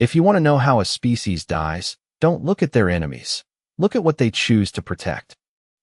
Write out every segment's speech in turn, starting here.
If you want to know how a species dies, don't look at their enemies. Look at what they choose to protect.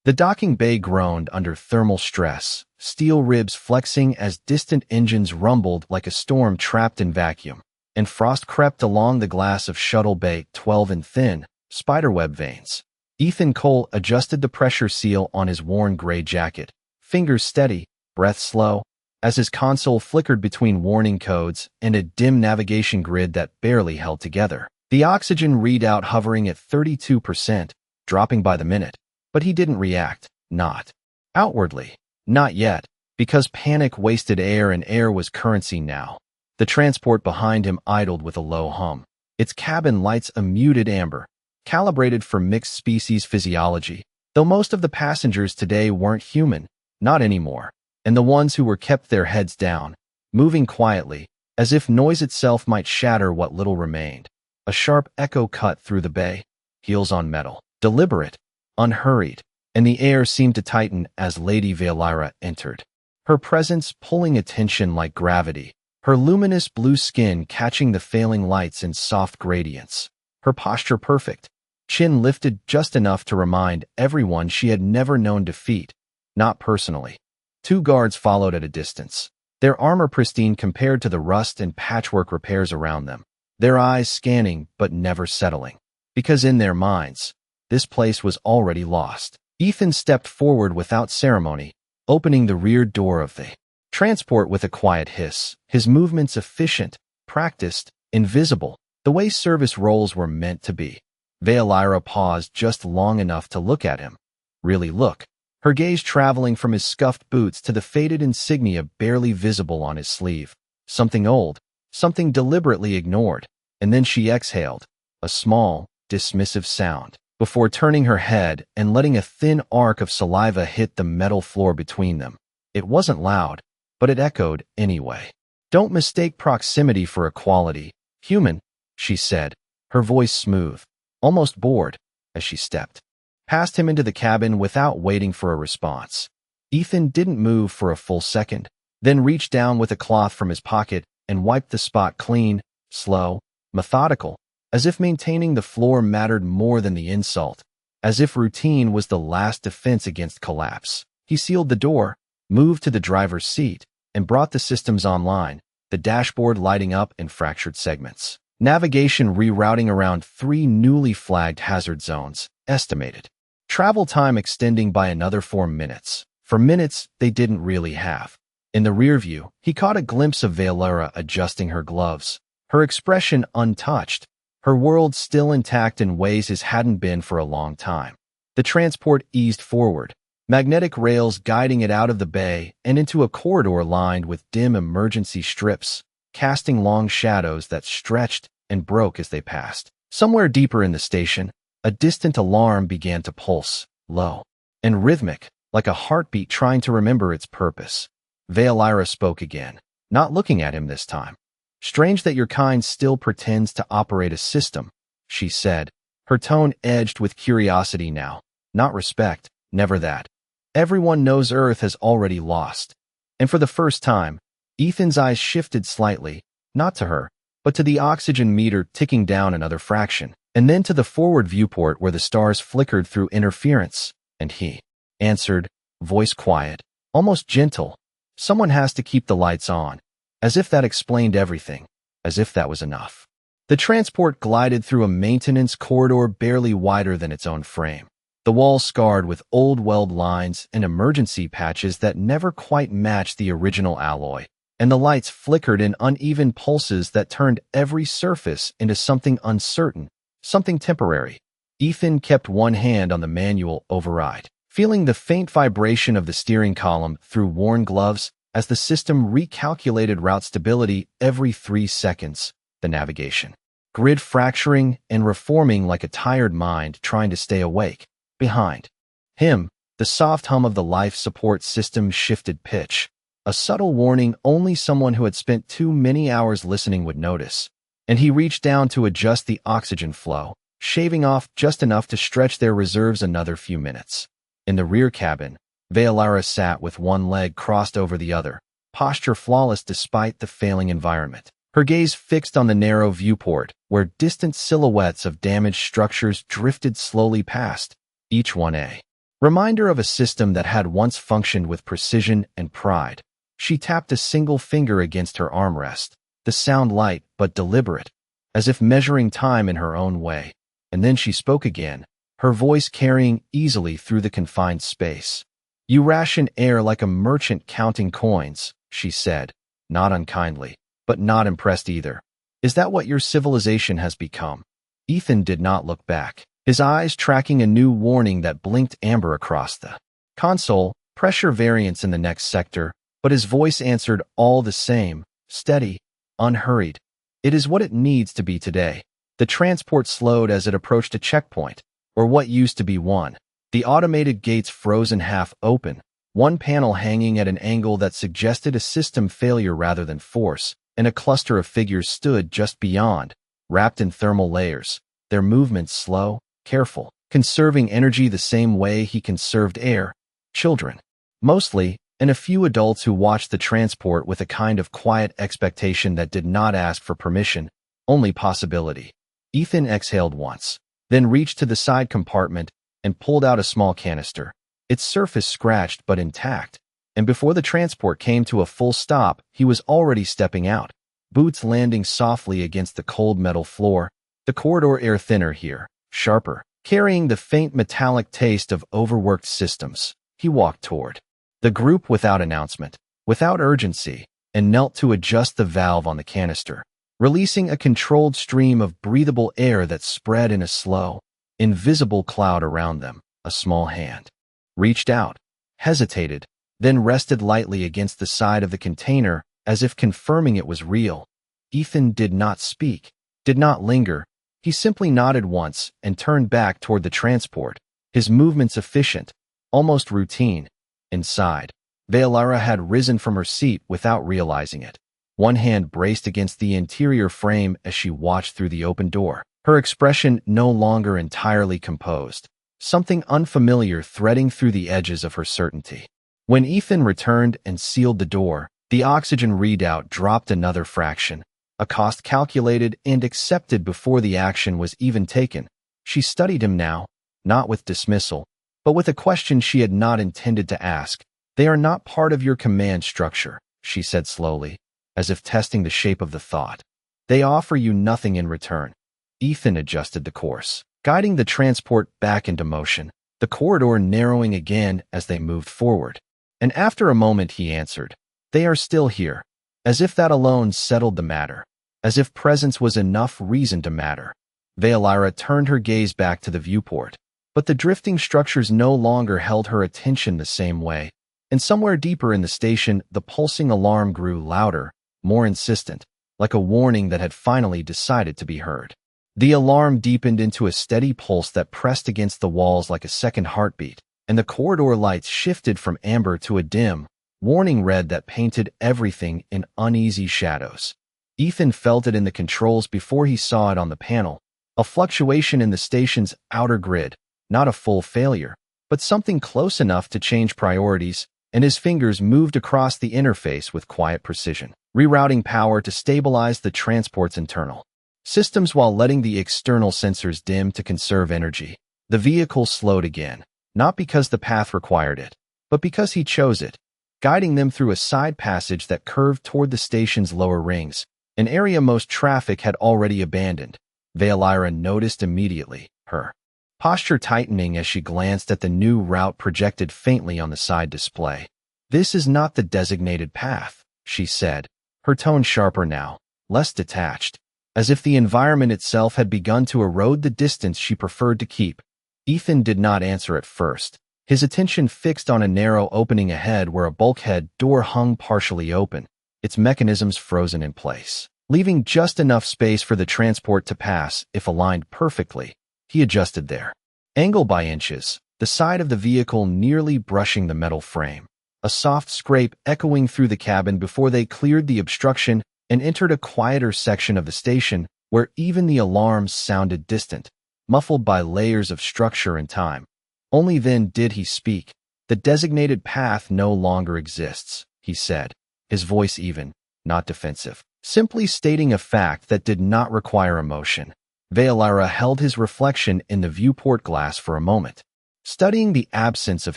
The docking bay groaned under thermal stress, steel ribs flexing as distant engines rumbled like a storm trapped in vacuum, and frost crept along the glass of Shuttle Bay 12 in thin, spiderweb veins. Ethan Cole adjusted the pressure seal on his worn gray jacket, fingers steady, breath slow, as his console flickered between warning codes and a dim navigation grid that barely held together. The oxygen readout hovering at 32%, dropping by the minute. But he didn't react, not outwardly, not yet, because panic wasted air and air was currency now. The transport behind him idled with a low hum, its cabin lights a muted amber, calibrated for mixed species physiology, though most of the passengers today weren't human, not anymore, and the ones who were kept their heads down, moving quietly, as if noise itself might shatter what little remained. A sharp echo cut through the bay, heels on metal, deliberate, unhurried, and the air seemed to tighten as Lady Valyra entered. Her presence pulling attention like gravity, her luminous blue skin catching the failing lights in soft gradients, her posture perfect, chin lifted just enough to remind everyone she had never known defeat, not personally. 2 guards followed at a distance, their armor pristine compared to the rust and patchwork repairs around them, their eyes scanning but never settling, because in their minds, this place was already lost. Ethan stepped forward without ceremony, opening the rear door of the transport with a quiet hiss, his movements efficient, practiced, invisible, the way service roles were meant to be. Valyra paused just long enough to look at him. Really look, her gaze traveling from his scuffed boots to the faded insignia barely visible on his sleeve. Something old, something deliberately ignored, and then she exhaled, a small, dismissive sound, before turning her head and letting a thin arc of saliva hit the metal floor between them. It wasn't loud, but it echoed anyway. Don't mistake proximity for equality. Human, she said, her voice smooth, almost bored, as she stepped past him into the cabin without waiting for a response. Ethan didn't move for a full second, then reached down with a cloth from his pocket and wiped the spot clean, slow, methodical, as if maintaining the floor mattered more than the insult, as if routine was the last defense against collapse. He sealed the door, moved to the driver's seat, and brought the systems online, the dashboard lighting up in fractured segments. Navigation rerouting around 3 newly flagged hazard zones, estimated. Travel time extending by another 4 minutes. For minutes they didn't really have. In the rear view, he caught a glimpse of Valyra adjusting her gloves, her expression untouched, her world still intact in ways it hadn't been for a long time. The transport eased forward, magnetic rails guiding it out of the bay and into a corridor lined with dim emergency strips, casting long shadows that stretched and broke as they passed. Somewhere deeper in the station, a distant alarm began to pulse, low and rhythmic, like a heartbeat trying to remember its purpose. Valyra spoke again, not looking at him this time. Strange that your kind still pretends to operate a system, she said, her tone edged with curiosity now, not respect, never that. Everyone knows Earth has already lost. And for the first time, Ethan's eyes shifted slightly, not to her, but to the oxygen meter ticking down another fraction, and then to the forward viewport where the stars flickered through interference, and he answered, voice quiet, almost gentle, someone has to keep the lights on, as if that explained everything, as if that was enough. The transport glided through a maintenance corridor barely wider than its own frame, the walls scarred with old weld lines and emergency patches that never quite matched the original alloy, and the lights flickered in uneven pulses that turned every surface into something uncertain, something temporary. Ethan kept one hand on the manual override, feeling the faint vibration of the steering column through worn gloves as the system recalculated route stability every 3 seconds, the navigation grid fracturing and reforming like a tired mind trying to stay awake. Behind him, the soft hum of the life support system shifted pitch, a subtle warning only someone who had spent too many hours listening would notice, and he reached down to adjust the oxygen flow, shaving off just enough to stretch their reserves another few minutes. In the rear cabin, Valyra sat with one leg crossed over the other, posture flawless despite the failing environment. her gaze fixed on the narrow viewport, where distant silhouettes of damaged structures drifted slowly past, each one a reminder of a system that had once functioned with precision and pride. She tapped a single finger against her armrest, the sound light but deliberate, as if measuring time in her own way. And then she spoke again, her voice carrying easily through the confined space. "You ration air like a merchant counting coins," she said, not unkindly, but not impressed either. "Is that what your civilization has become?" Ethan did not look back, his eyes tracking a new warning that blinked amber across the console. "Pressure variance in the next sector," but his voice answered all the same, steady, unhurried. "It is what it needs to be today." The transport slowed as it approached a checkpoint, or what used to be one. The automated gates frozen half open, one panel hanging at an angle that suggested a system failure rather than force, and a cluster of figures stood just beyond, wrapped in thermal layers, their movements slow, careful, conserving energy the same way he conserved air. Children, mostly, and a few adults who watched the transport with a kind of quiet expectation that did not ask for permission, only possibility. Ethan exhaled once, then reached to the side compartment and pulled out a small canister, its surface scratched but intact, and before the transport came to a full stop, he was already stepping out, boots landing softly against the cold metal floor, the corridor air thinner here, sharper, carrying the faint metallic taste of overworked systems. He walked toward the group without announcement, without urgency, and knelt to adjust the valve on the canister, releasing a controlled stream of breathable air that spread in a slow, invisible cloud around them. A small hand reached out, hesitated, then rested lightly against the side of the container as if confirming it was real. Ethan did not speak, did not linger. He simply nodded once and turned back toward the transport, his movements efficient, almost routine. Inside, Velara had risen from her seat without realizing it. One hand braced against the interior frame as she watched through the open door, her expression no longer entirely composed, something unfamiliar threading through the edges of her certainty. When Ethan returned and sealed the door, the oxygen readout dropped another fraction, a cost calculated and accepted before the action was even taken. She studied him now, not with dismissal, but with a question she had not intended to ask. "They are not part of your command structure," she said slowly, as if testing the shape of the thought. "They offer you nothing in return." Ethan adjusted the course, guiding the transport back into motion, the corridor narrowing again as they moved forward. And after a moment he answered, "They are still here," as if that alone settled the matter, as if presence was enough reason to matter. Velara turned her gaze back to the viewport, but the drifting structures no longer held her attention the same way, and somewhere deeper in the station the pulsing alarm grew louder, more insistent, like a warning that had finally decided to be heard. The alarm deepened into a steady pulse that pressed against the walls like a second heartbeat, and the corridor lights shifted from amber to a dim, warning red that painted everything in uneasy shadows. Ethan felt it in the controls before he saw it on the panel, a fluctuation in the station's outer grid, not a full failure, but something close enough to change priorities, and his fingers moved across the interface with quiet precision, rerouting power to stabilize the transport's internal systems while letting the external sensors dim to conserve energy. The vehicle slowed again, not because the path required it, but because he chose it, guiding them through a side passage that curved toward the station's lower rings, an area most traffic had already abandoned. Velara noticed immediately, her posture tightening as she glanced at the new route projected faintly on the side display. "This is not the designated path," she said, her tone sharper now, less detached, as if the environment itself had begun to erode the distance she preferred to keep. Ethan did not answer at first, his attention fixed on a narrow opening ahead where a bulkhead door hung partially open, its mechanisms frozen in place, leaving just enough space for the transport to pass if aligned perfectly. He adjusted their angle by inches, the side of the vehicle nearly brushing the metal frame, a soft scrape echoing through the cabin before they cleared the obstruction and entered a quieter section of the station where even the alarms sounded distant, muffled by layers of structure and time. Only then did he speak. "The designated path no longer exists," he said, his voice even, not defensive. simply stating a fact that did not require emotion. Veolara held his reflection in the viewport glass for a moment, studying the absence of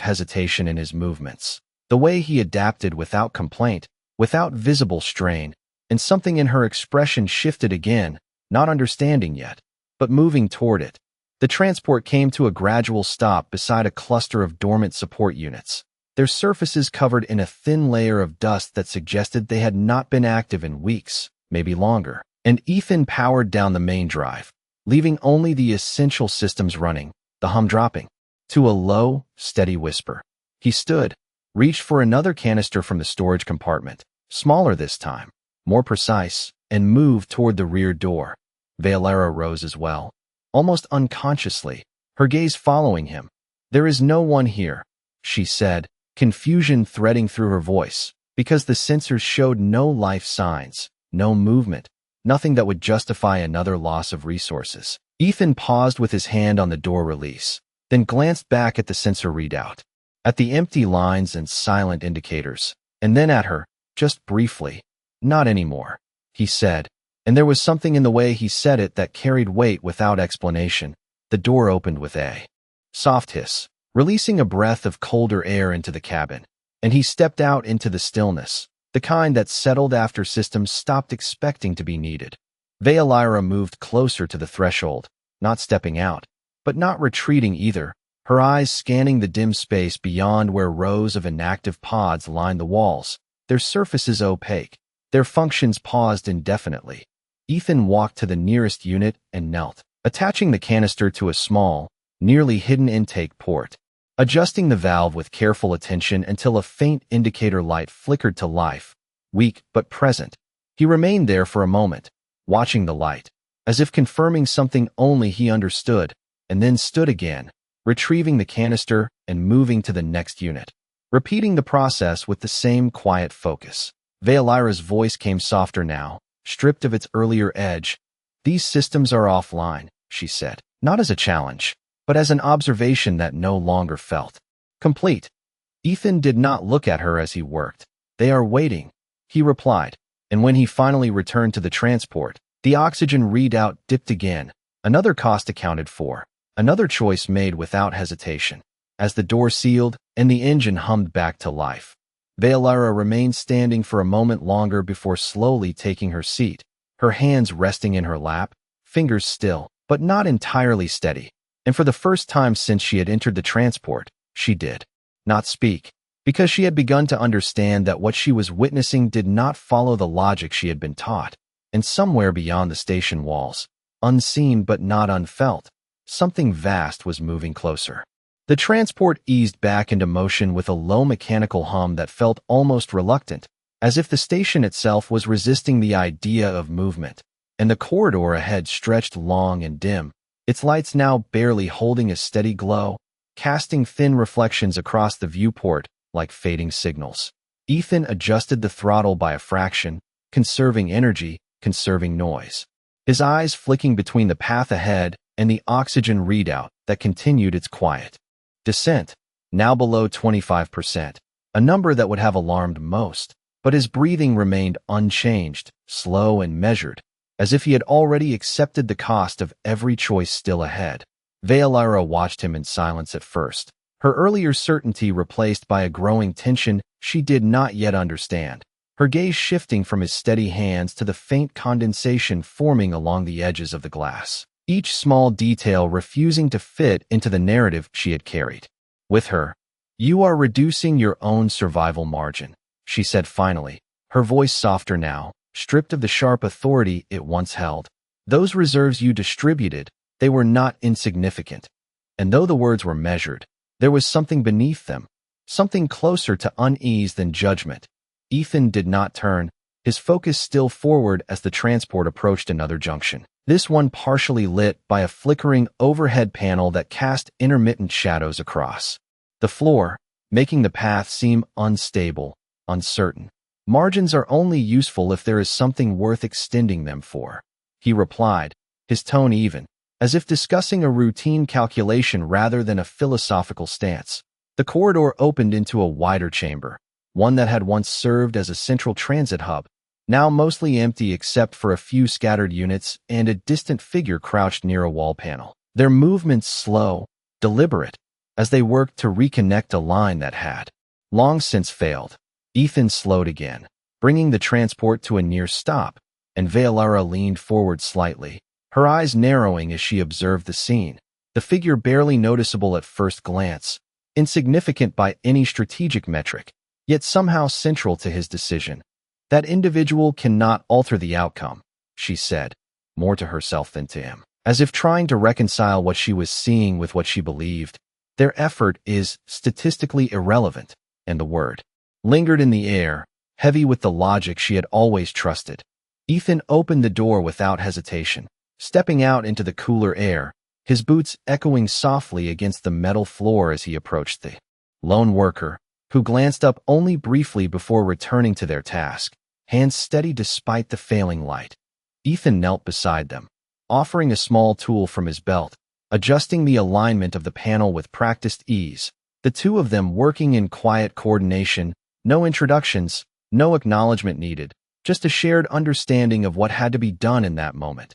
hesitation in his movements, the way he adapted without complaint, without visible strain, and something in her expression shifted again, not understanding yet, but moving toward it. The transport came to a gradual stop beside a cluster of dormant support units, their surfaces covered in a thin layer of dust that suggested they had not been active in weeks, maybe longer. And Ethan powered down the main drive, leaving only the essential systems running, the hum dropping to a low, steady whisper. He stood, reached for another canister from the storage compartment, smaller this time, more precise, and moved toward the rear door. Veolara rose as well, almost unconsciously, her gaze following him. "There is no one here," she said, confusion threading through her voice, because the sensors showed no life signs, no movement, nothing that would justify another loss of resources. Ethan paused with his hand on the door release, then glanced back at the sensor readout, at the empty lines and silent indicators, and then at her, just briefly. "Not anymore," he said, and there was something in the way he said it that carried weight without explanation. The door opened with a soft hiss, releasing a breath of colder air into the cabin, and he stepped out into the stillness, the kind that settled after systems stopped expecting to be needed. Veolara moved closer to the threshold, not stepping out, but not retreating either, her eyes scanning the dim space beyond where rows of inactive pods lined the walls, their surfaces opaque, their functions paused indefinitely. Ethan walked to the nearest unit and knelt, attaching the canister to a small, nearly hidden intake port, adjusting the valve with careful attention until a faint indicator light flickered to life, weak but present. He remained there for a moment, watching the light, as if confirming something only he understood, and then stood again, retrieving the canister and moving to the next unit, repeating the process with the same quiet focus. Veolara's voice came softer now, stripped of its earlier edge. "These systems are offline," she said, not as a challenge, but as an observation that no longer felt complete. Ethan did not look at her as he worked. "They are waiting," he replied, and when he finally returned to the transport, the oxygen readout dipped again, another cost accounted for, another choice made without hesitation. As the door sealed and the engine hummed back to life, Veolara remained standing for a moment longer before slowly taking her seat, her hands resting in her lap, fingers still, but not entirely steady. And for the first time since she had entered the transport, she did not speak, because she had begun to understand that what she was witnessing did not follow the logic she had been taught, and somewhere beyond the station walls, unseen but not unfelt, something vast was moving closer. The transport eased back into motion with a low mechanical hum that felt almost reluctant, as if the station itself was resisting the idea of movement, and the corridor ahead stretched long and dim, its lights now barely holding a steady glow, casting thin reflections across the viewport like fading signals. Ethan adjusted the throttle by a fraction, conserving energy, conserving noise, his eyes flicking between the path ahead and the oxygen readout that continued its quiet descent, now below 25%, a number that would have alarmed most, but his breathing remained unchanged, slow and measured, as if he had already accepted the cost of every choice still ahead. Veolara watched him in silence at first, her earlier certainty replaced by a growing tension she did not yet understand, her gaze shifting from his steady hands to the faint condensation forming along the edges of the glass, each small detail refusing to fit into the narrative she had carried with her. "You are reducing your own survival margin," she said finally, her voice softer now, stripped of the sharp authority it once held. "Those reserves you distributed, they were not insignificant." And though the words were measured, there was something beneath them, something closer to unease than judgment. Ethan did not turn, his focus still forward as the transport approached another junction, this one partially lit by a flickering overhead panel that cast intermittent shadows across the floor, making the path seem unstable, uncertain. "Margins are only useful if there is something worth extending them for," he replied, his tone even, as if discussing a routine calculation rather than a philosophical stance. The corridor opened into a wider chamber, one that had once served as a central transit hub, now mostly empty except for a few scattered units and a distant figure crouched near a wall panel. Their movements slow, deliberate, as they worked to reconnect a line that had long since failed. Ethan slowed again, bringing the transport to a near stop, and Veolara leaned forward slightly, her eyes narrowing as she observed the scene. The figure barely noticeable at first glance, insignificant by any strategic metric, yet somehow central to his decision. That individual cannot alter the outcome, she said, more to herself than to him, as if trying to reconcile what she was seeing with what she believed. Their effort is statistically irrelevant, and the word lingered in the air, heavy with the logic she had always trusted. Ethan opened the door without hesitation, stepping out into the cooler air, his boots echoing softly against the metal floor as he approached the lone worker, who glanced up only briefly before returning to their task, hands steady despite the failing light. Ethan knelt beside them, offering a small tool from his belt, adjusting the alignment of the panel with practiced ease, the two of them working in quiet coordination, no introductions, no acknowledgement needed, just a shared understanding of what had to be done in that moment.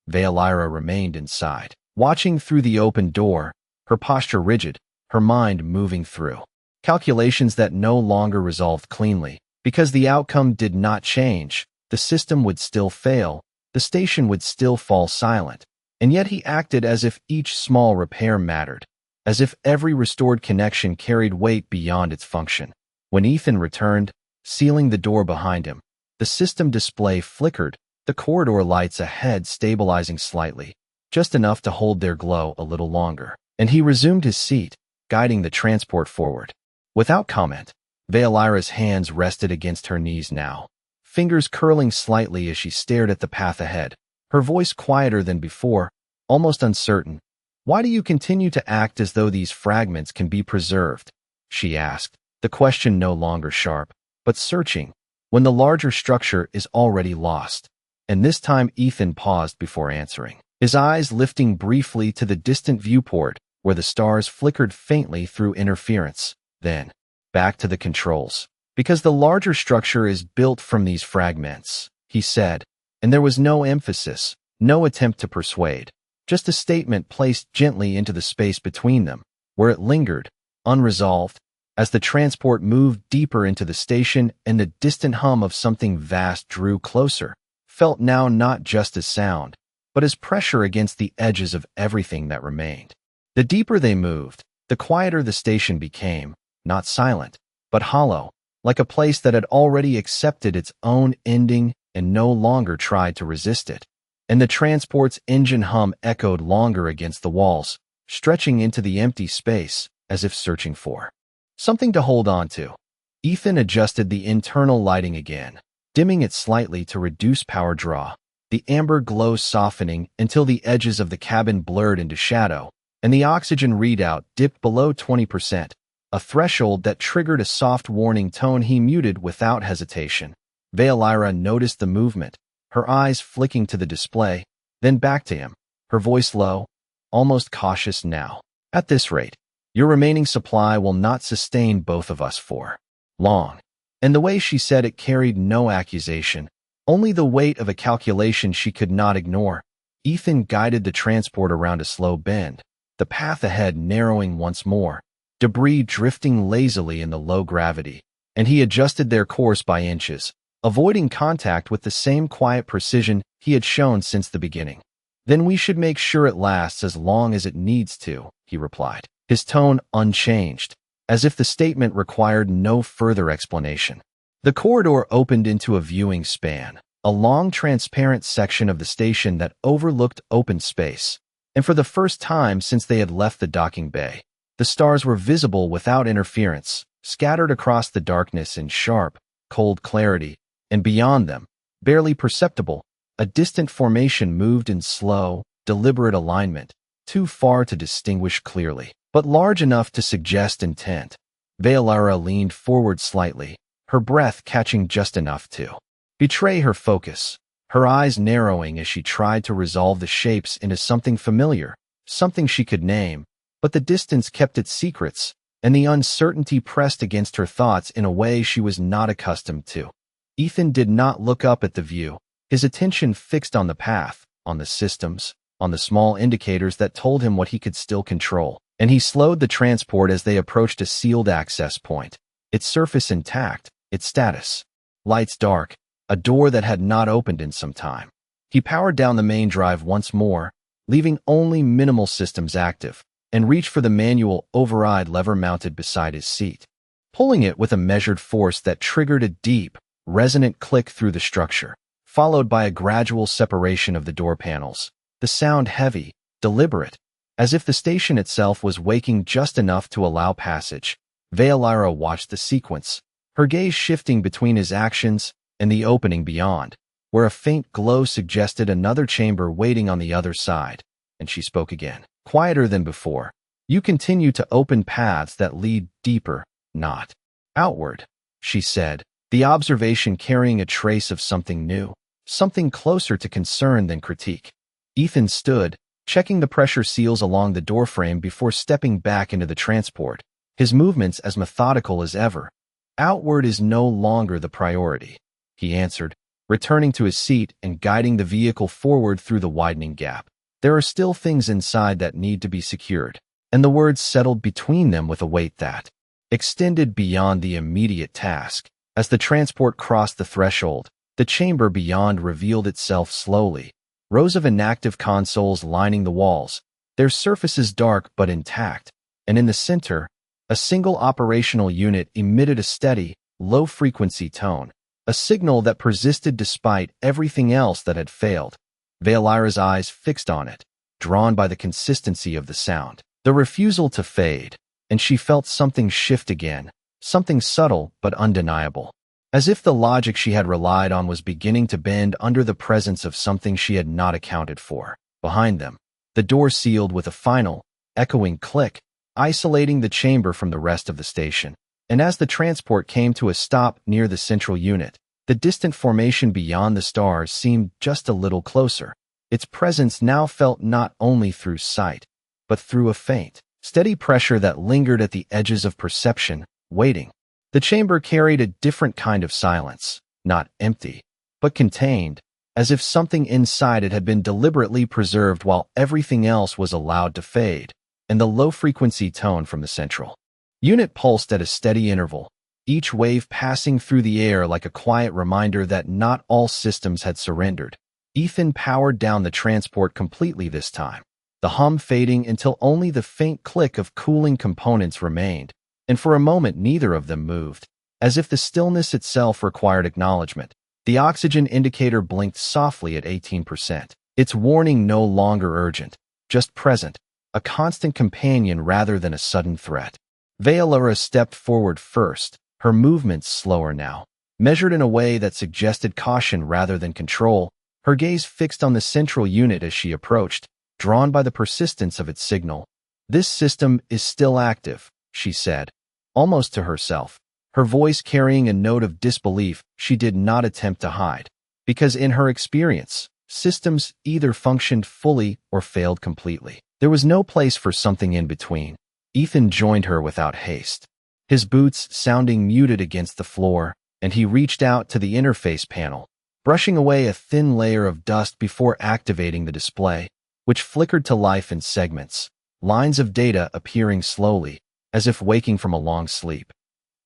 Veolara remained inside, watching through the open door, her posture rigid, her mind moving through calculations that no longer resolved cleanly. Because the outcome did not change, the system would still fail, the station would still fall silent, and yet he acted as if each small repair mattered, as if every restored connection carried weight beyond its function. When Ethan returned, sealing the door behind him, the system display flickered, the corridor lights ahead stabilizing slightly, just enough to hold their glow a little longer, and he resumed his seat, guiding the transport forward. Without comment, Veolara's hands rested against her knees now, fingers curling slightly as she stared at the path ahead, her voice quieter than before, almost uncertain. "Why do you continue to act as though these fragments can be preserved?" she asked, the question no longer sharp, but searching, when the larger structure is already lost. And this time Ethan paused before answering, his eyes lifting briefly to the distant viewport where the stars flickered faintly through interference. Then, back to the controls. "Because the larger structure is built from these fragments," he said, and there was no emphasis, no attempt to persuade, just a statement placed gently into the space between them, where it lingered, unresolved, as the transport moved deeper into the station and the distant hum of something vast drew closer, felt now not just as sound, but as pressure against the edges of everything that remained. The deeper they moved, the quieter the station became, not silent, but hollow, like a place that had already accepted its own ending and no longer tried to resist it. And the transport's engine hum echoed longer against the walls, stretching into the empty space, as if searching for something to hold on to. Ethan adjusted the internal lighting again, dimming it slightly to reduce power draw, the amber glow softening until the edges of the cabin blurred into shadow, and the oxygen readout dipped below 20%, a threshold that triggered a soft warning tone he muted without hesitation. Veolara noticed the movement, her eyes flicking to the display, then back to him, her voice low, almost cautious now. "At this rate, your remaining supply will not sustain both of us for long." And the way she said it carried no accusation, only the weight of a calculation she could not ignore. Ethan guided the transport around a slow bend, the path ahead narrowing once more, debris drifting lazily in the low gravity, and he adjusted their course by inches, avoiding contact with the same quiet precision he had shown since the beginning. "Then we should make sure it lasts as long as it needs to," he replied, his tone unchanged, as if the statement required no further explanation. The corridor opened into a viewing span, a long transparent section of the station that overlooked open space, and for the first time since they had left the docking bay, the stars were visible without interference, scattered across the darkness in sharp, cold clarity, and beyond them, barely perceptible, a distant formation moved in slow, deliberate alignment, too far to distinguish clearly, but large enough to suggest intent. Veolara leaned forward slightly, her breath catching just enough to betray her focus, her eyes narrowing as she tried to resolve the shapes into something familiar, something she could name, but the distance kept its secrets, and the uncertainty pressed against her thoughts in a way she was not accustomed to. Ethan did not look up at the view, his attention fixed on the path, on the systems, on the small indicators that told him what he could still control, and he slowed the transport as they approached a sealed access point, its surface intact, its status. Lights dark, a door that had not opened in some time. He powered down the main drive once more, leaving only minimal systems active, and reached for the manual override lever mounted beside his seat, pulling it with a measured force that triggered a deep, resonant click through the structure, followed by a gradual separation of the door panels, the sound heavy, deliberate, as if the station itself was waking just enough to allow passage. Veolara watched the sequence, her gaze shifting between his actions and the opening beyond, where a faint glow suggested another chamber waiting on the other side, and she spoke again, quieter than before. You continue to open paths that lead deeper, not outward, she said, the observation carrying a trace of something new, something closer to concern than critique. Ethan stood, checking the pressure seals along the doorframe before stepping back into the transport, his movements as methodical as ever. Outward is no longer the priority, he answered, returning to his seat and guiding the vehicle forward through the widening gap. There are still things inside that need to be secured, and the words settled between them with a weight that extended beyond the immediate task. As the transport crossed the threshold, the chamber beyond revealed itself slowly. Rows of inactive consoles lining the walls, their surfaces dark but intact, and in the center, a single operational unit emitted a steady, low-frequency tone, a signal that persisted despite everything else that had failed. Veolara's eyes fixed on it, drawn by the consistency of the sound, the refusal to fade, and she felt something shift again, something subtle but undeniable. As if the logic she had relied on was beginning to bend under the presence of something she had not accounted for. Behind them, the door sealed with a final, echoing click, isolating the chamber from the rest of the station. And as the transport came to a stop near the central unit, the distant formation beyond the stars seemed just a little closer. Its presence now felt not only through sight, but through a faint, steady pressure that lingered at the edges of perception, waiting. The chamber carried a different kind of silence, not empty, but contained, as if something inside it had been deliberately preserved while everything else was allowed to fade, and the low-frequency tone from the central unit pulsed at a steady interval, each wave passing through the air like a quiet reminder that not all systems had surrendered. Ethan powered down the transport completely this time, the hum fading until only the faint click of cooling components remained. And for a moment neither of them moved, as if the stillness itself required acknowledgement. The oxygen indicator blinked softly at 18%, its warning no longer urgent, just present, a constant companion rather than a sudden threat. Veolara stepped forward first, her movements slower now, measured in a way that suggested caution rather than control, her gaze fixed on the central unit as she approached, drawn by the persistence of its signal. This system is still active, she said, almost to herself, her voice carrying a note of disbelief she did not attempt to hide, because in her experience, systems either functioned fully or failed completely. There was no place for something in between. Ethan joined her without haste, his boots sounding muted against the floor, and he reached out to the interface panel, brushing away a thin layer of dust before activating the display, which flickered to life in segments, lines of data appearing slowly, as if waking from a long sleep.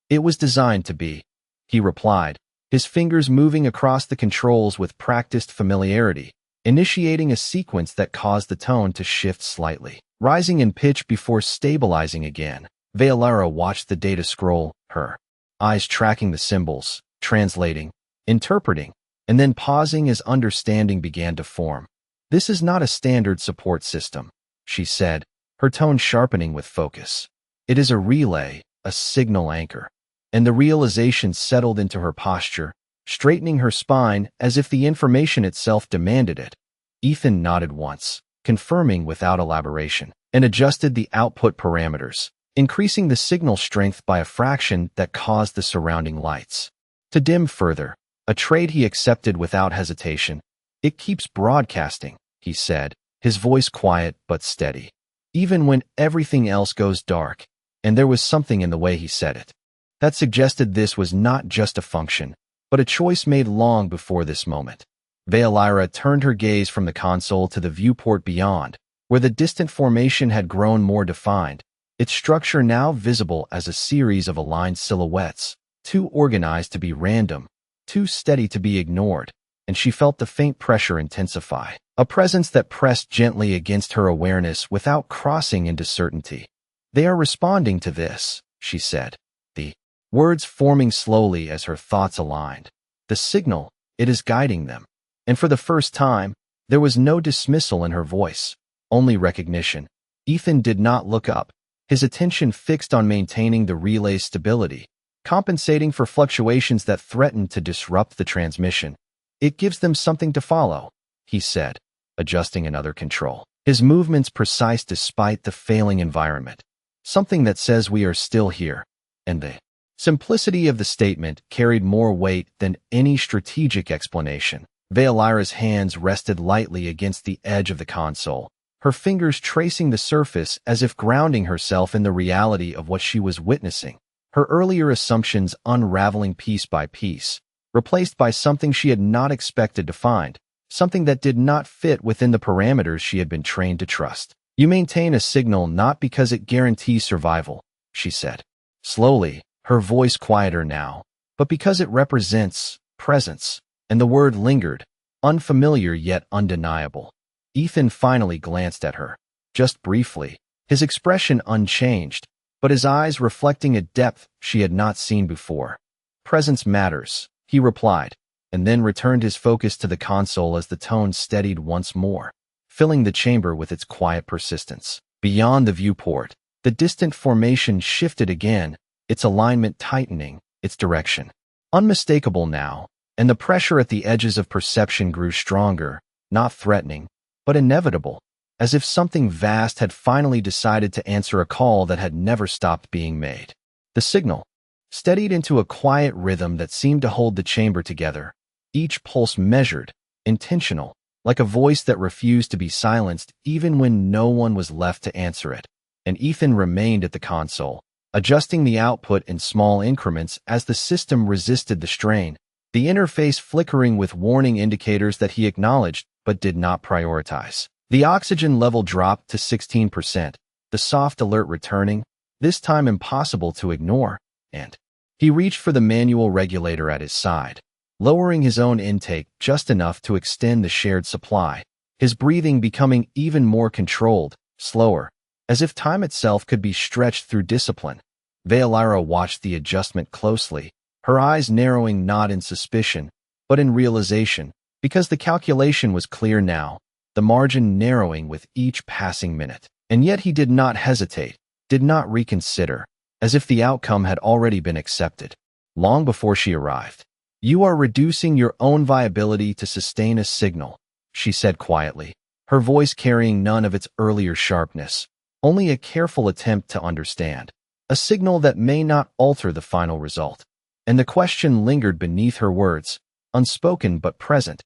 It was designed to be, he replied, his fingers moving across the controls with practiced familiarity, initiating a sequence that caused the tone to shift slightly, rising in pitch before stabilizing again. Veolara watched the data scroll, her eyes tracking the symbols, translating, interpreting, and then pausing as understanding began to form. This is not a standard support system, she said, her tone sharpening with focus. It is a relay, a signal anchor. And the realization settled into her posture, straightening her spine as if the information itself demanded it. Ethan nodded once, confirming without elaboration, and adjusted the output parameters, increasing the signal strength by a fraction that caused the surrounding lights to dim further, a trade he accepted without hesitation. It keeps broadcasting, he said, his voice quiet but steady, even when everything else goes dark. And there was something in the way he said it that suggested this was not just a function, but a choice made long before this moment. Veilira turned her gaze from the console to the viewport beyond, where the distant formation had grown more defined, its structure now visible as a series of aligned silhouettes, too organized to be random, too steady to be ignored, and she felt the faint pressure intensify, a presence that pressed gently against her awareness without crossing into certainty. "They are responding to this," she said, the words forming slowly as her thoughts aligned. "The signal, it is guiding them." And for the first time, there was no dismissal in her voice, only recognition. Ethan did not look up, his attention fixed on maintaining the relay's stability, compensating for fluctuations that threatened to disrupt the transmission. "It gives them something to follow," he said, adjusting another control, his movements precise despite the failing environment. "Something that says we are still here." And the simplicity of the statement carried more weight than any strategic explanation. Veilira's hands rested lightly against the edge of the console, her fingers tracing the surface as if grounding herself in the reality of what she was witnessing, her earlier assumptions unraveling piece by piece, replaced by something she had not expected to find, something that did not fit within the parameters she had been trained to trust. "You maintain a signal not because it guarantees survival," she said, slowly, her voice quieter now, "but because it represents presence." And the word lingered, unfamiliar yet undeniable. Ethan finally glanced at her, just briefly, his expression unchanged, but his eyes reflecting a depth she had not seen before. "Presence matters," he replied, and then returned his focus to the console as the tone steadied once more, filling the chamber with its quiet persistence. Beyond the viewport, the distant formation shifted again, its alignment tightening, its direction unmistakable now, and the pressure at the edges of perception grew stronger, not threatening, but inevitable, as if something vast had finally decided to answer a call that had never stopped being made. The signal steadied into a quiet rhythm that seemed to hold the chamber together, each pulse measured, intentional, like a voice that refused to be silenced even when no one was left to answer it. And Ethan remained at the console, adjusting the output in small increments as the system resisted the strain, the interface flickering with warning indicators that he acknowledged but did not prioritize. The oxygen level dropped to 16%, the soft alert returning, this time impossible to ignore, and he reached for the manual regulator at his side, lowering his own intake just enough to extend the shared supply, his breathing becoming even more controlled, slower, as if time itself could be stretched through discipline. Veilira watched the adjustment closely, her eyes narrowing not in suspicion, but in realization, because the calculation was clear now, the margin narrowing with each passing minute. And yet he did not hesitate, did not reconsider, as if the outcome had already been accepted, long before she arrived. "You are reducing your own viability to sustain a signal," she said quietly, her voice carrying none of its earlier sharpness, only a careful attempt to understand. "A signal that may not alter the final result." And the question lingered beneath her words, unspoken but present.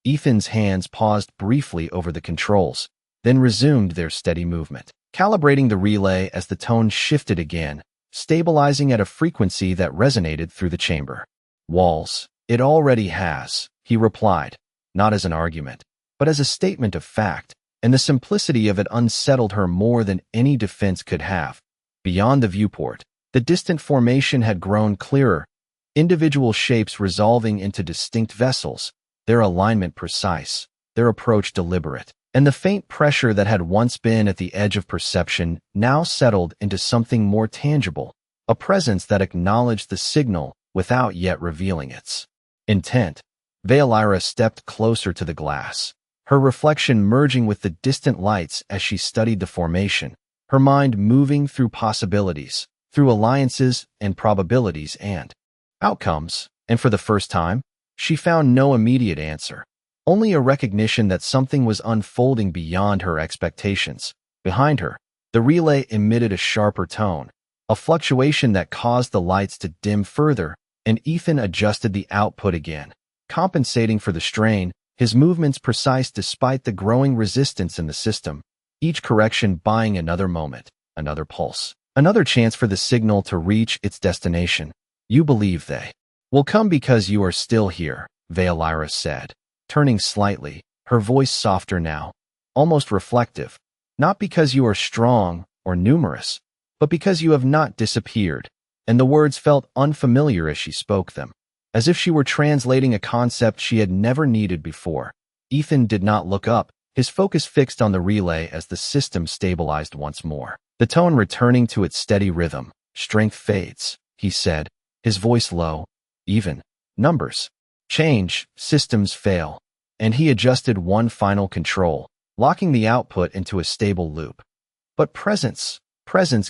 Ethan's hands paused briefly over the controls, then resumed their steady movement, calibrating the relay as the tone shifted again, stabilizing at a frequency that resonated through the chamber. "Walls, it already has," he replied, not as an argument, but as a statement of fact, and the simplicity of it unsettled her more than any defense could have. Beyond the viewport, the distant formation had grown clearer, individual shapes resolving into distinct vessels, their alignment precise, their approach deliberate, and the faint pressure that had once been at the edge of perception now settled into something more tangible, a presence that acknowledged the signal without yet revealing its intent. Veilira stepped closer to the glass, her reflection merging with the distant lights as she studied the formation, her mind moving through possibilities, through alliances and probabilities and outcomes, and for the first time, she found no immediate answer, only a recognition that something was unfolding beyond her expectations. Behind her, the relay emitted a sharper tone, a fluctuation that caused the lights to dim further, and Ethan adjusted the output again, compensating for the strain, his movements precise despite the growing resistance in the system, each correction buying another moment, another pulse, another chance for the signal to reach its destination. "You believe they will come because you are still here, Veilira said, turning slightly, her voice softer now, almost reflective. Not because you are strong or numerous, but because you have not disappeared. And the words felt unfamiliar as she spoke them, as if she were translating a concept she had never needed before. Ethan did not look up, his focus fixed on the relay as the system stabilized once more. The tone returning to its steady rhythm. Strength fades, he said, his voice low. Even. Numbers change, systems fail. And he adjusted one final control, locking the output into a stable loop. But presence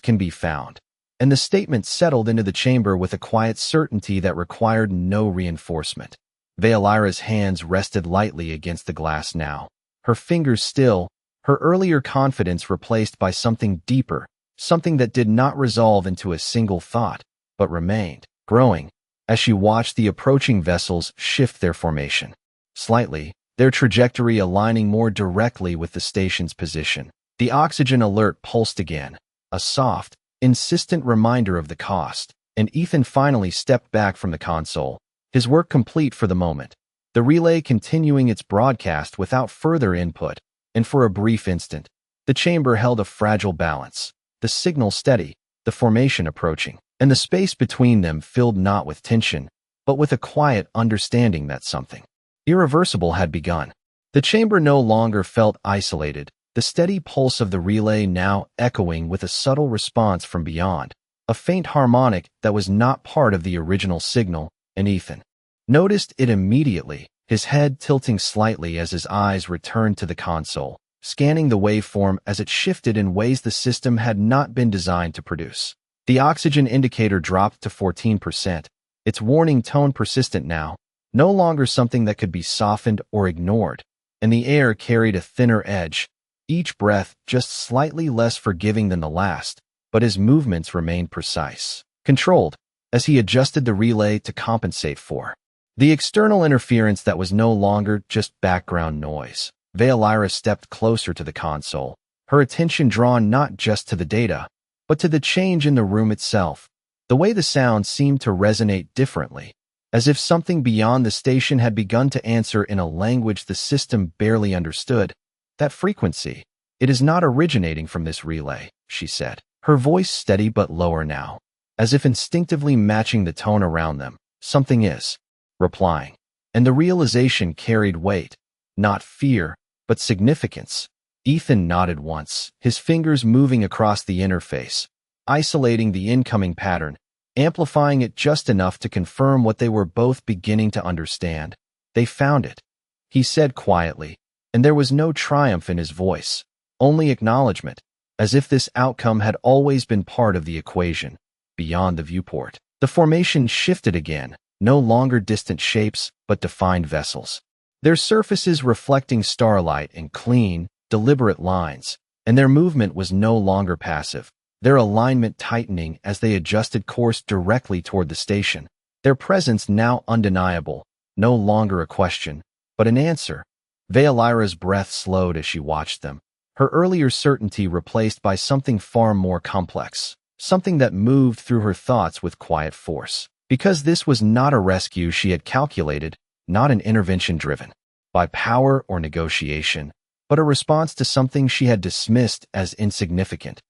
can be found. And the statement settled into the chamber with a quiet certainty that required no reinforcement. Veilira's hands rested lightly against the glass now, her fingers still, her earlier confidence replaced by something deeper, something that did not resolve into a single thought, but remained, growing, as she watched the approaching vessels shift their formation. Slightly, their trajectory aligning more directly with the station's position. The oxygen alert pulsed again, a soft, insistent reminder of the cost, and Ethan finally stepped back from the console, his work complete for the moment, the relay continuing its broadcast without further input, and for a brief instant, the chamber held a fragile balance, the signal steady, the formation approaching, and the space between them filled not with tension, but with a quiet understanding that something irreversible had begun. The chamber no longer felt isolated, the steady pulse of the relay now echoing with a subtle response from beyond, a faint harmonic that was not part of the original signal, and Ethan noticed it immediately, his head tilting slightly as his eyes returned to the console, scanning the waveform as it shifted in ways the system had not been designed to produce. The oxygen indicator dropped to 14%, its warning tone persistent now, no longer something that could be softened or ignored, and the air carried a thinner edge, each breath just slightly less forgiving than the last, but his movements remained precise, controlled, as he adjusted the relay to compensate for the external interference that was no longer just background noise. Veilira stepped closer to the console, her attention drawn not just to the data, but to the change in the room itself. The way the sound seemed to resonate differently, as if something beyond the station had begun to answer in a language the system barely understood. That frequency, it is not originating from this relay, she said, her voice steady but lower now, as if instinctively matching the tone around them. Something is replying, and the realization carried weight, not fear, but significance. Ethan nodded once, his fingers moving across the interface, isolating the incoming pattern, amplifying it just enough to confirm what they were both beginning to understand. They found it, he said quietly, and there was no triumph in his voice, only acknowledgement, as if this outcome had always been part of the equation, beyond the viewport. The formation shifted again, no longer distant shapes, but defined vessels, their surfaces reflecting starlight in clean, deliberate lines, and their movement was no longer passive, their alignment tightening as they adjusted course directly toward the station, their presence now undeniable, no longer a question, but an answer. Veilira's breath slowed as she watched them, her earlier certainty replaced by something far more complex, something that moved through her thoughts with quiet force. Because this was not a rescue she had calculated, not an intervention driven by power or negotiation, but a response to something she had dismissed as insignificant.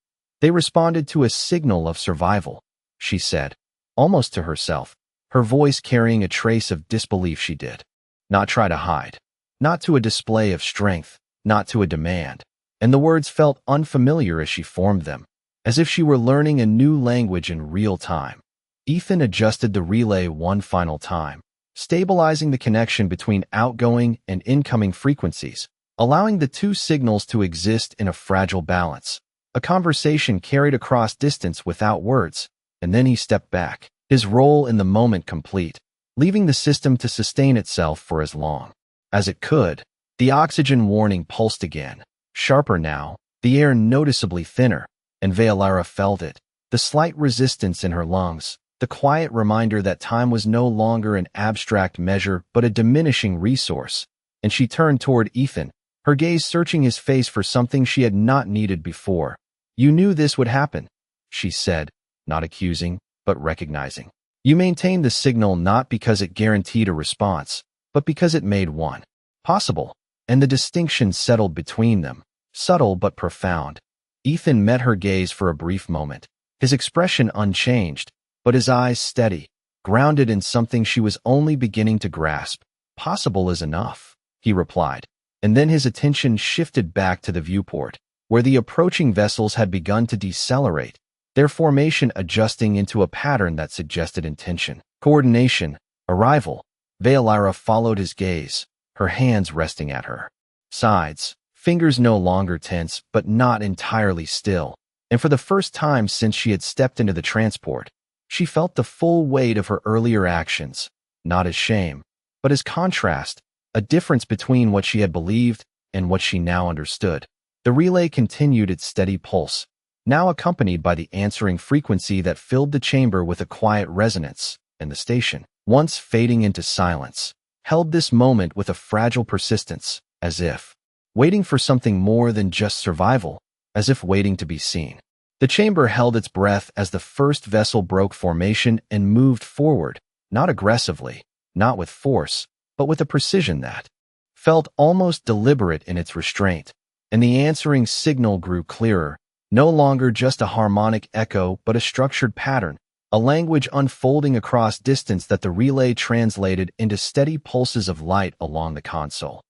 They responded to a signal of survival, she said, almost to herself, her voice carrying a trace of disbelief. She did not try to hide, not to a display of strength, not to a demand, and the words felt unfamiliar as she formed them, as if she were learning a new language in real time. Ethan adjusted the relay one final time, stabilizing the connection between outgoing and incoming frequencies, allowing the two signals to exist in a fragile balance. A conversation carried across distance without words, and then he stepped back, his role in the moment complete, leaving the system to sustain itself for as long as it could. The oxygen warning pulsed again, sharper now, the air noticeably thinner, and Veilira felt it, the slight resistance in her lungs, the quiet reminder that time was no longer an abstract measure but a diminishing resource, and she turned toward Ethan, her gaze searching his face for something she had not needed before. "You knew this would happen," she said, not accusing, but recognizing. You maintained the signal not because it guaranteed a response, but because it made one possible, and the distinction settled between them, subtle but profound. Ethan met her gaze for a brief moment, his expression unchanged, but his eyes steady, grounded in something she was only beginning to grasp. Possible is enough, he replied, and then his attention shifted back to the viewport, where the approaching vessels had begun to decelerate, their formation adjusting into a pattern that suggested intention, coordination, arrival. Veolyra followed his gaze, her hands resting at her sides, fingers no longer tense but not entirely still, and for the first time since she had stepped into the transport, she felt the full weight of her earlier actions, not as shame, but as contrast, a difference between what she had believed and what she now understood. The relay continued its steady pulse, now accompanied by the answering frequency that filled the chamber with a quiet resonance, and the station, once fading into silence, held this moment with a fragile persistence, as if waiting for something more than just survival, as if waiting to be seen. The chamber held its breath as the first vessel broke formation and moved forward, not aggressively, not with force, but with a precision that felt almost deliberate in its restraint, and the answering signal grew clearer, no longer just a harmonic echo but a structured pattern, a language unfolding across distance that the relay translated into steady pulses of light along the console.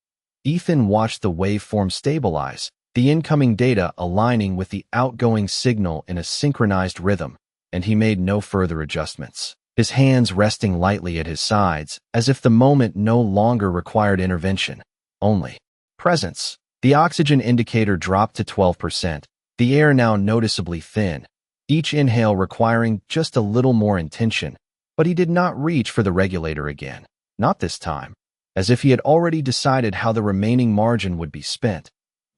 Ethan watched the waveform stabilize, the incoming data aligning with the outgoing signal in a synchronized rhythm, and he made no further adjustments, his hands resting lightly at his sides, as if the moment no longer required intervention, only presence. The oxygen indicator dropped to 12%, the air now noticeably thin, each inhale requiring just a little more intention, but he did not reach for the regulator again, not this time, as if he had already decided how the remaining margin would be spent.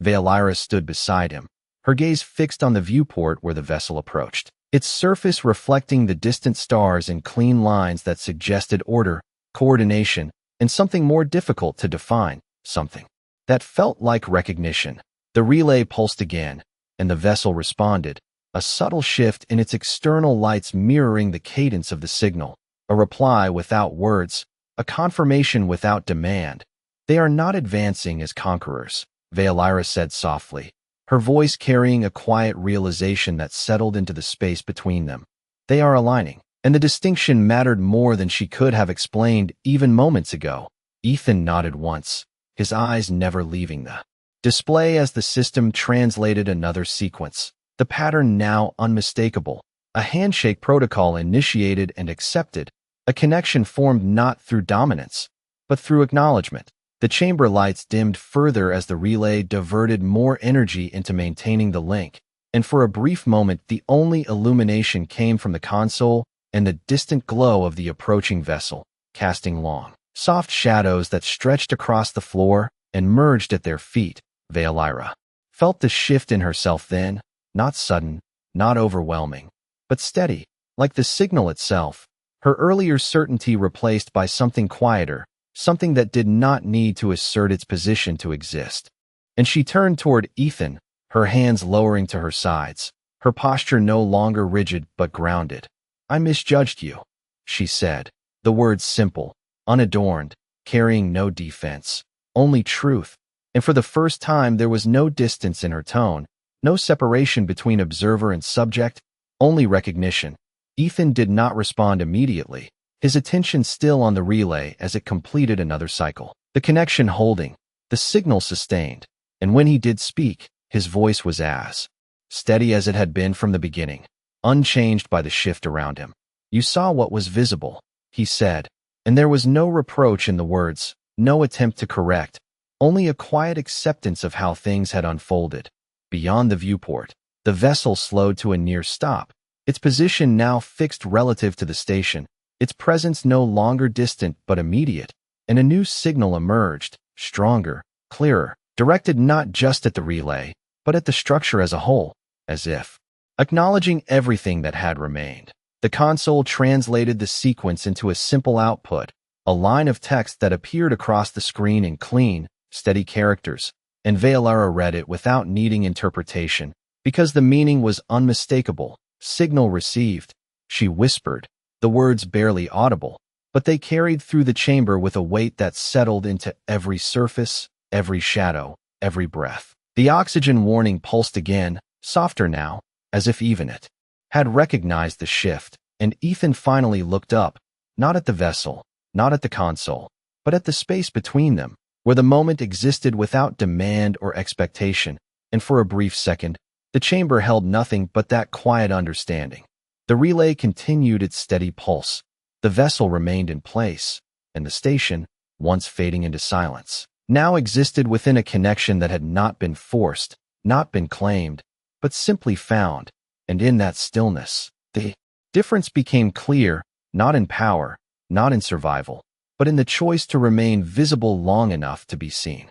Veolyra stood beside him, her gaze fixed on the viewport where the vessel approached, its surface reflecting the distant stars in clean lines that suggested order, coordination, and something more difficult to define, something that felt like recognition. The relay pulsed again, and the vessel responded, a subtle shift in its external lights mirroring the cadence of the signal, a reply without words, a confirmation without demand. They are not advancing as conquerors, Veolyra said softly, her voice carrying a quiet realization that settled into the space between them. They are aligning, and the distinction mattered more than she could have explained even moments ago. Ethan nodded once, his eyes never leaving the display as the system translated another sequence, the pattern now unmistakable, a handshake protocol initiated and accepted, a connection formed not through dominance, but through acknowledgement. The chamber lights dimmed further as the relay diverted more energy into maintaining the link, and for a brief moment the only illumination came from the console and the distant glow of the approaching vessel, casting long, soft shadows that stretched across the floor and merged at their feet. Veolyra felt the shift in herself then, not sudden, not overwhelming, but steady, like the signal itself, her earlier certainty replaced by something quieter, something that did not need to assert its position to exist. And she turned toward Ethan, her hands lowering to her sides, her posture no longer rigid but grounded. "I misjudged you," she said, the words simple, unadorned, carrying no defense, only truth. And for the first time there was no distance in her tone, no separation between observer and subject, only recognition. Ethan did not respond immediately, his attention still on the relay as it completed another cycle. The connection holding, the signal sustained, and when he did speak, his voice was as steady as it had been from the beginning, unchanged by the shift around him. "You saw what was visible," he said, and there was no reproach in the words, no attempt to correct, only a quiet acceptance of how things had unfolded. Beyond the viewport, the vessel slowed to a near stop, its position now fixed relative to the station, its presence no longer distant but immediate, and a new signal emerged, stronger, clearer, directed not just at the relay, but at the structure as a whole, as if acknowledging everything that had remained. The console translated the sequence into a simple output, a line of text that appeared across the screen in clean, steady characters, and Veolyra read it without needing interpretation, because the meaning was unmistakable. "Signal received," she whispered, the words barely audible, but they carried through the chamber with a weight that settled into every surface, every shadow, every breath. The oxygen warning pulsed again, softer now, as if even it had recognized the shift, and Ethan finally looked up, not at the vessel, not at the console, but at the space between them, where the moment existed without demand or expectation, and for a brief second, the chamber held nothing but that quiet understanding. The relay continued its steady pulse, the vessel remained in place, and the station, once fading into silence, now existed within a connection that had not been forced, not been claimed, but simply found, and in that stillness, the difference became clear, not in power, not in survival, but in the choice to remain visible long enough to be seen.